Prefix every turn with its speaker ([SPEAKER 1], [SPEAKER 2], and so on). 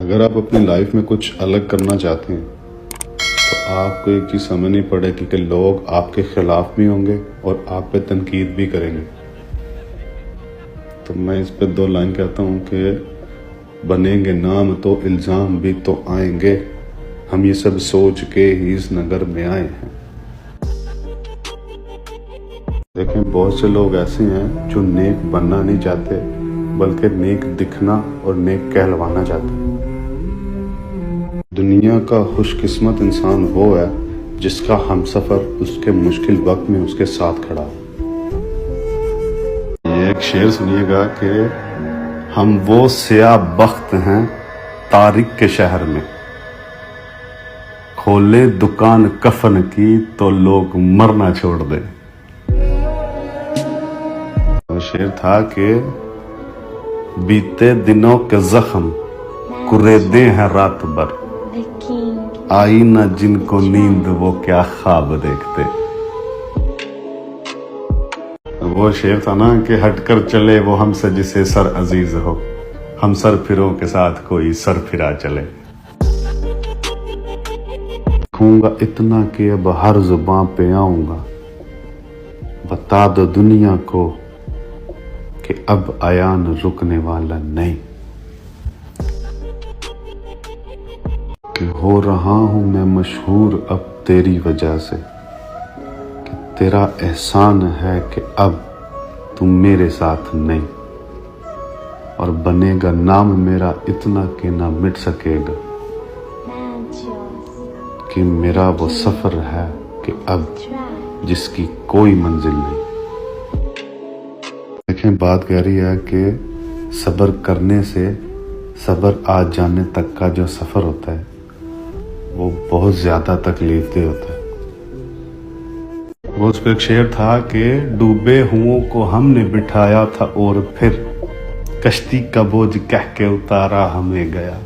[SPEAKER 1] अगर आप अपनी लाइफ में कुछ अलग करना चाहते हैं तो आपको एक चीज़ समझनी पड़ेगी कि लोग आपके खिलाफ भी होंगे और आप पे तनकीद भी करेंगे। तो मैं इस पे 2 लाइन कहता हूँ कि बनेंगे नाम तो इल्ज़ाम भी तो आएंगे, हम ये सब सोच के ही इस नगर में आए हैं। देखें, बहुत से लोग ऐसे हैं जो नेक बनना नहीं चाहते बल्कि नेक दिखना और नेक कहलवाना चाहते हैं। दुनिया का खुशकिस्मत इंसान वो है जिसका हमसफर उसके मुश्किल वक्त में उसके साथ खड़ा है। ये एक शेर सुनिएगा कि हम वो सिया बख्त हैं तारिक के शहर में, खोले दुकान कफन की तो लोग मरना छोड़ दे। वो शेर था कि बीते दिनों के जख्म कुरेदे हैं रात भर, आई ना जिनको नींद वो क्या ख्वाब देखते। वो शेर था ना कि हटकर चले वो हमसे जिसे सर अजीज हो, हम सर फिरों के साथ कोई सर फिरा चले। कहूंगा इतना कि अब हर जुबां पे आऊंगा, बता दो दुनिया को कि अब अयान रुकने वाला नहीं। कि हो रहा हूं मैं मशहूर अब तेरी वजह से, कि तेरा एहसान है कि अब तुम मेरे साथ नहीं, और बनेगा नाम मेरा इतना कि ना मिट सकेगा, कि मेरा वो सफर है कि अब जिसकी कोई मंजिल नहीं। देखें, बात कह रही है कि सब्र करने से सब्र आ जाने तक का जो सफर होता है वो बहुत ज्यादा तकलीफदेह होता है। वो उस पर एक शेर था कि डूबे हुओं को हमने बिठाया था और फिर कश्ती का बोझ कह के उतारा हमें गया।